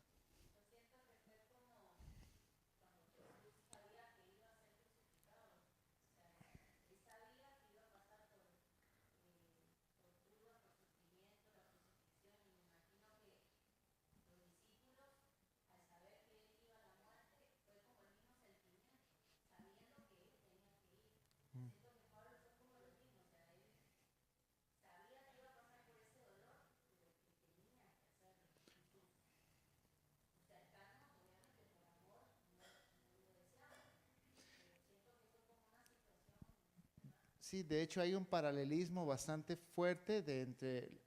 Sí, de hecho hay un paralelismo bastante fuerte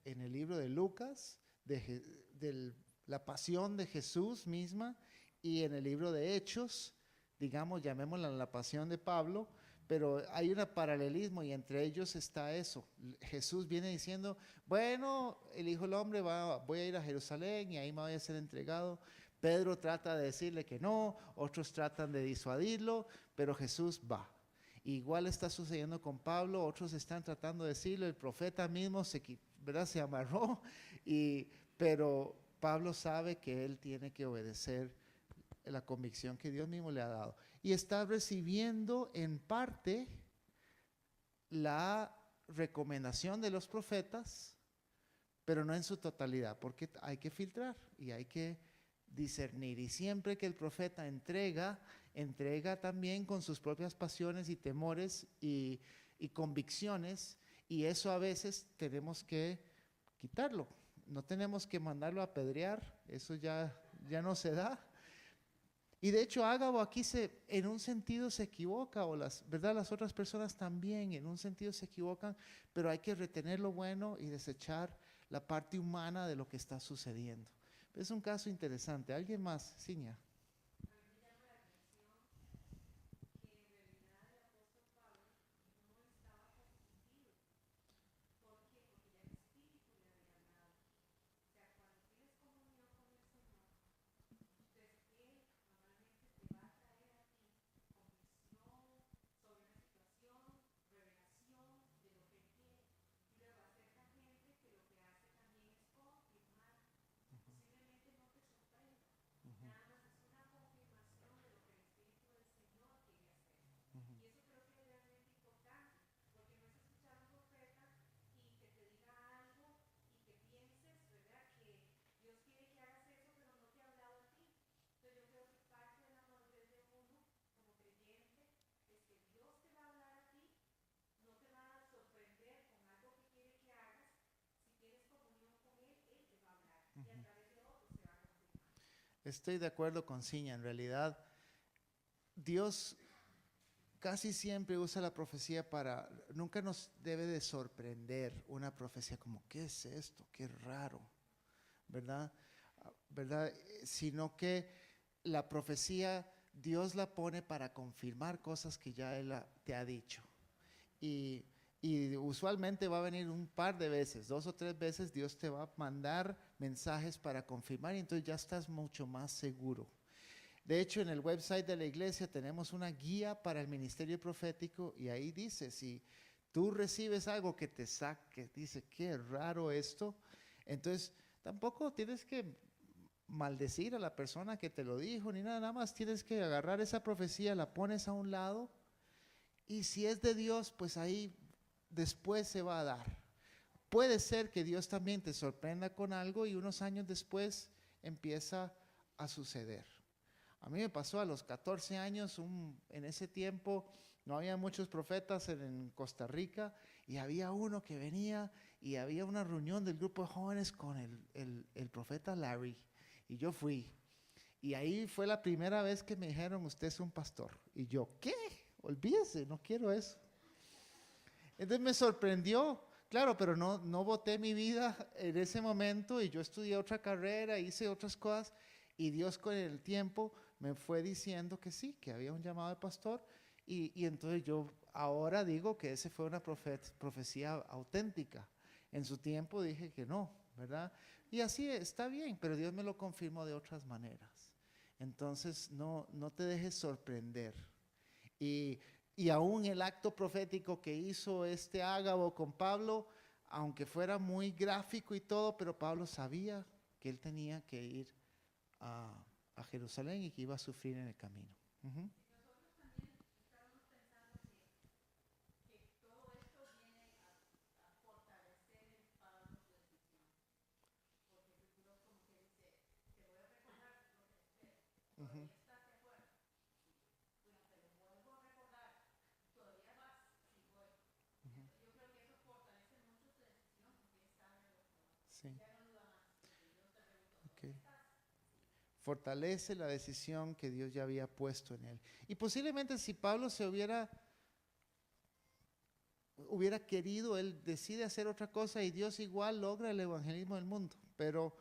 en el libro de Lucas, de la pasión de Jesús misma, y en el libro de Hechos, digamos, llamémosla la pasión de Pablo, pero hay un paralelismo y entre ellos está eso. Jesús viene diciendo, bueno, el Hijo del Hombre voy a ir a Jerusalén y ahí me voy a ser entregado. Pedro trata de decirle que no, otros tratan de disuadirlo, pero Jesús va. Igual está sucediendo con Pablo, otros están tratando de decirlo, el profeta mismo ¿verdad? Se amarró, pero Pablo sabe que él tiene que obedecer la convicción que Dios mismo le ha dado. Y está recibiendo en parte la recomendación de los profetas, pero no en su totalidad, porque hay que filtrar y hay que discernir. Y siempre que el profeta entrega también con sus propias pasiones y temores y convicciones, y eso a veces tenemos que quitarlo. No tenemos que mandarlo a apedrear, eso ya no se da. Y de hecho Ágabo aquí en un sentido se equivoca, ¿verdad? Las otras personas también en un sentido se equivocan, pero hay que retener lo bueno y desechar la parte humana de lo que está sucediendo. Es un caso interesante. ¿Alguien más? Ciña. Estoy de acuerdo con Ciña. En realidad, Dios casi siempre usa la profecía nunca nos debe de sorprender una profecía como, ¿qué es esto? Qué raro, ¿verdad? ¿Verdad? Sino que la profecía Dios la pone para confirmar cosas que ya Él te ha dicho. Y usualmente va a venir un par de veces, 2 o 3 veces Dios te va a mandar mensajes para confirmar y entonces ya estás mucho más seguro. De hecho, en el website de la iglesia tenemos una guía para el ministerio profético y ahí dice, si tú recibes algo que te saque, dice, qué raro esto, entonces tampoco tienes que maldecir a la persona que te lo dijo ni nada más tienes que agarrar esa profecía, la pones a un lado y si es de Dios, pues ahí después se va a dar. Puede ser que Dios también te sorprenda con algo y unos años después empieza a suceder. A mí me pasó a los 14 años, en ese tiempo no había muchos profetas en Costa Rica y había uno que venía y había una reunión del grupo de jóvenes con el profeta Larry y yo fui. Y ahí fue la primera vez que me dijeron, usted es un pastor. Y yo, ¿qué? Olvídese, no quiero eso. Entonces me sorprendió, claro, pero no boté mi vida en ese momento y yo estudié otra carrera, hice otras cosas y Dios con el tiempo me fue diciendo que sí, que había un llamado de pastor y entonces yo ahora digo que esa fue una profecía auténtica. En su tiempo dije que no, ¿verdad? Y así está bien, pero Dios me lo confirmó de otras maneras. Entonces no te dejes sorprender. Y y aún el acto profético que hizo este Ágabo con Pablo, aunque fuera muy gráfico y todo, pero Pablo sabía que él tenía que ir a, a Jerusalén y que iba a sufrir en el camino. Ujú. Ujú. Ujú. Sí. Ok. Fortalece la decisión que Dios ya había puesto en él. Y posiblemente si Pablo se hubiera querido, él decide hacer otra cosa y Dios igual logra el evangelismo del mundo. Pero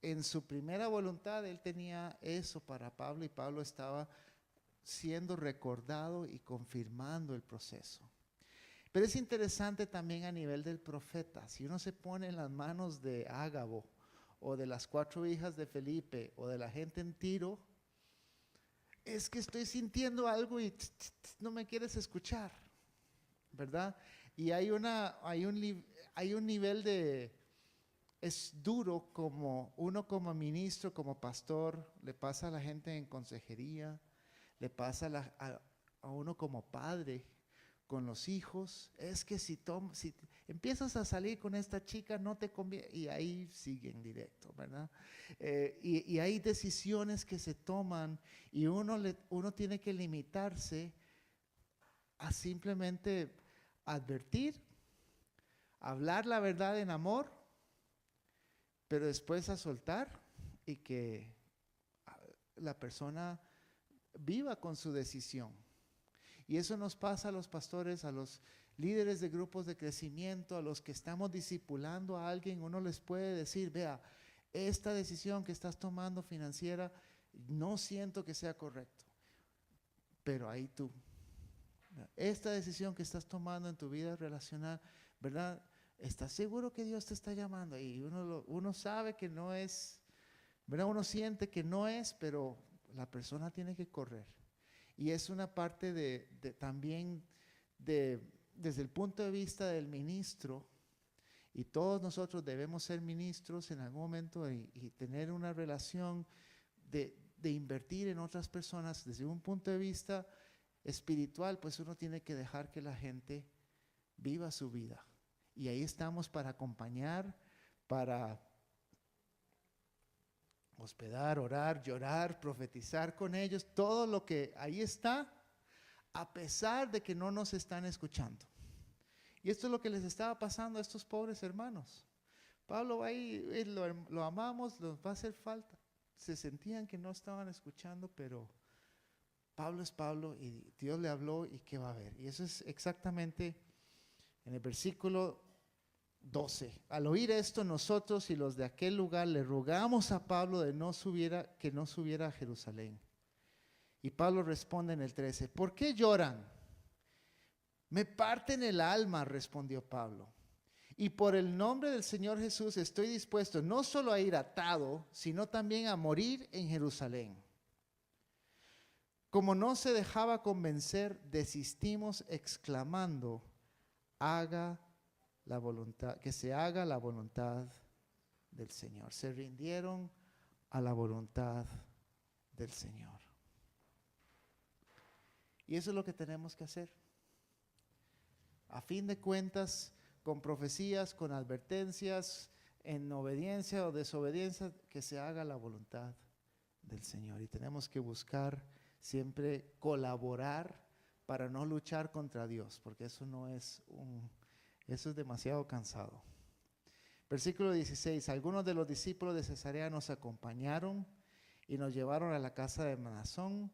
en su primera voluntad él tenía eso para Pablo y Pablo estaba siendo recordado y confirmando el proceso. Pero es interesante también a nivel del profeta. Si uno se pone en las manos de Ágabo o de las 4 hijas de Felipe o de la gente en Tiro, es que estoy sintiendo algo y no me quieres escuchar, ¿verdad? Y hay un nivel de, es duro como uno como ministro, como pastor, le pasa a la gente en consejería, le pasa a uno como padre con los hijos, es que si empiezas a salir con esta chica no te conviene, y ahí siguen directo, ¿verdad? Y hay decisiones que se toman y uno tiene que limitarse a simplemente advertir, hablar la verdad en amor, pero después a soltar y que la persona viva con su decisión. Y eso nos pasa a los pastores, a los líderes de grupos de crecimiento, a los que estamos discipulando a alguien. Uno les puede decir, vea, esta decisión que estás tomando financiera, no siento que sea correcto, pero ahí tú. Esta decisión que estás tomando en tu vida relacional, ¿verdad? ¿Estás seguro que Dios te está llamando? Y uno sabe que no es, ¿verdad? Uno siente que no es, pero la persona tiene que correr. Y es una parte también desde el punto de vista del ministro, y todos nosotros debemos ser ministros en algún momento y tener una relación de invertir en otras personas desde un punto de vista espiritual, pues uno tiene que dejar que la gente viva su vida. Y ahí estamos para acompañar, para hospedar, orar, llorar, profetizar con ellos, todo lo que ahí está, a pesar de que no nos están escuchando. Y esto es lo que les estaba pasando a estos pobres hermanos. Pablo va ahí, lo amamos, nos va a hacer falta. Se sentían que no estaban escuchando, pero Pablo es Pablo y Dios le habló y qué va a haber. Y eso es exactamente en el versículo 12. Al oír esto, nosotros y los de aquel lugar le rogamos a Pablo que no subiera a Jerusalén. Y Pablo responde en el 13, ¿por qué lloran? Me parten el alma, respondió Pablo. Y por el nombre del Señor Jesús estoy dispuesto no solo a ir atado, sino también a morir en Jerusalén. Como no se dejaba convencer, desistimos exclamando, que se haga la voluntad del Señor. Se rindieron a la voluntad del Señor. Y eso es lo que tenemos que hacer. A fin de cuentas, con profecías, con advertencias, en obediencia o desobediencia, que se haga la voluntad del Señor. Y tenemos que buscar siempre colaborar para no luchar contra Dios, porque eso es demasiado cansado. Versículo 16, algunos de los discípulos de Cesarea nos acompañaron y nos llevaron a la casa de Mnasón,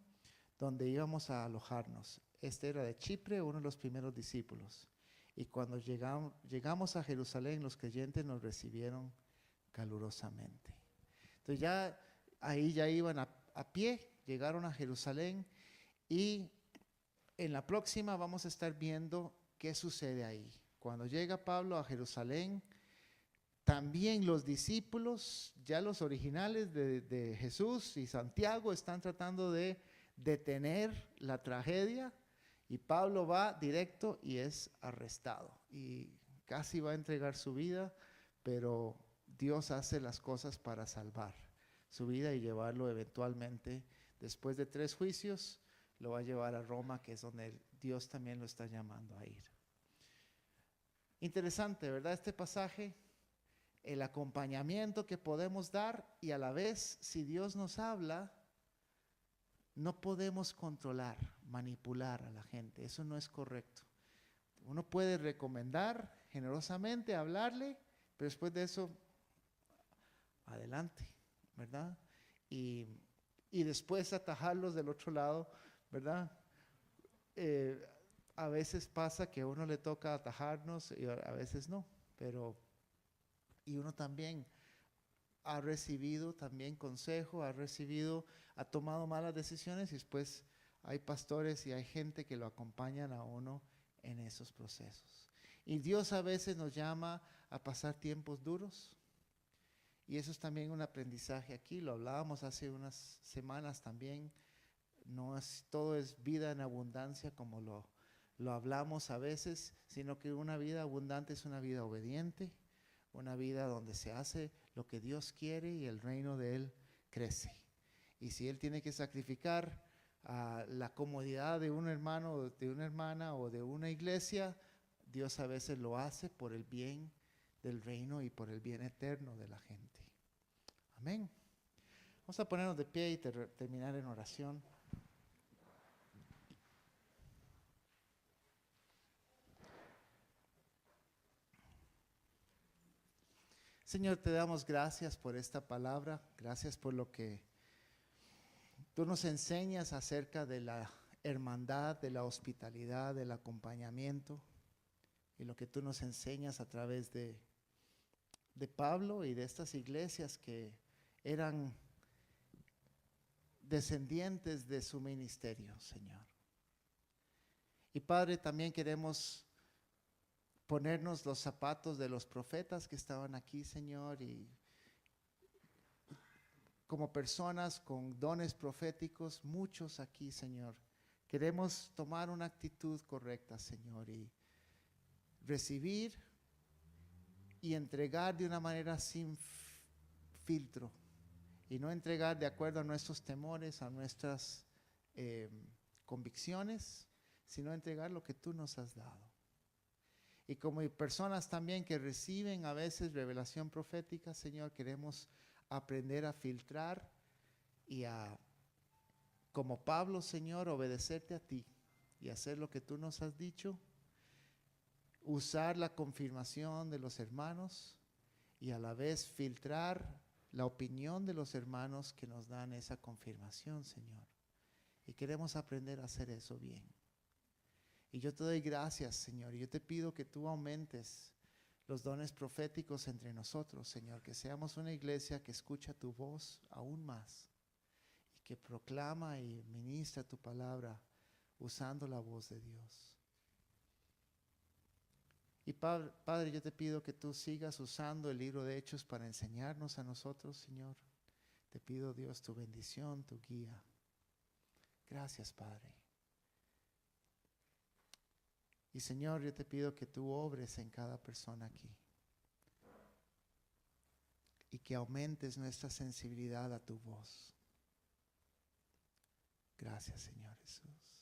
donde íbamos a alojarnos. Este era de Chipre, uno de los primeros discípulos. Y cuando llegamos a Jerusalén, los creyentes nos recibieron calurosamente. Entonces ya iban a pie, llegaron a Jerusalén, y en la próxima vamos a estar viendo qué sucede ahí. Cuando llega Pablo a Jerusalén, también los discípulos, ya los originales de Jesús y Santiago, están tratando de detener la tragedia, y Pablo va directo y es arrestado y casi va a entregar su vida, pero Dios hace las cosas para salvar su vida y llevarlo eventualmente, después de 3 juicios, lo va a llevar a Roma, que es donde Dios también lo está llamando a ir. Interesante, ¿verdad? Este pasaje, el acompañamiento que podemos dar, y a la vez, si Dios nos habla, no podemos controlar, manipular a la gente. Eso no es correcto. Uno puede recomendar generosamente, hablarle, pero después de eso, adelante, ¿verdad? Y después atajarlos del otro lado, ¿verdad? A veces pasa que a uno le toca atajarnos y a veces no, y uno también ha recibido también consejo, ha tomado malas decisiones, y después hay pastores y hay gente que lo acompañan a uno en esos procesos. Y Dios a veces nos llama a pasar tiempos duros, y eso es también un aprendizaje aquí. Lo hablábamos hace unas semanas también. No es todo es vida en abundancia como lo hablamos a veces, sino que una vida abundante es una vida obediente, una vida donde se hace lo que Dios quiere y el reino de Él crece. Y si Él tiene que sacrificar la comodidad de un hermano, de una hermana o de una iglesia, Dios a veces lo hace por el bien del reino y por el bien eterno de la gente. Amén. Vamos a ponernos de pie y terminar en oración. Señor, te damos gracias por esta palabra, gracias por lo que tú nos enseñas acerca de la hermandad, de la hospitalidad, del acompañamiento, y lo que tú nos enseñas a través de Pablo y de estas iglesias que eran descendientes de su ministerio, Señor. Y Padre, también queremos ponernos los zapatos de los profetas que estaban aquí, Señor, y como personas con dones proféticos, muchos aquí, Señor, queremos tomar una actitud correcta, Señor, y recibir y entregar de una manera sin filtro, y no entregar de acuerdo a nuestros temores, a nuestras convicciones, sino entregar lo que tú nos has dado. Y como personas también que reciben a veces revelación profética, Señor, queremos aprender a filtrar y como Pablo, Señor, obedecerte a ti y hacer lo que tú nos has dicho, usar la confirmación de los hermanos y a la vez filtrar la opinión de los hermanos que nos dan esa confirmación, Señor. Y queremos aprender a hacer eso bien. Y yo te doy gracias, Señor, y yo te pido que tú aumentes los dones proféticos entre nosotros, Señor, que seamos una iglesia que escucha tu voz aún más y que proclama y ministra tu palabra usando la voz de Dios. Y Padre, yo te pido que tú sigas usando el libro de Hechos para enseñarnos a nosotros, Señor. Te pido, Dios, tu bendición, tu guía. Gracias, Padre. Y Señor, yo te pido que tú obres en cada persona aquí y que aumentes nuestra sensibilidad a tu voz. Gracias, Señor Jesús.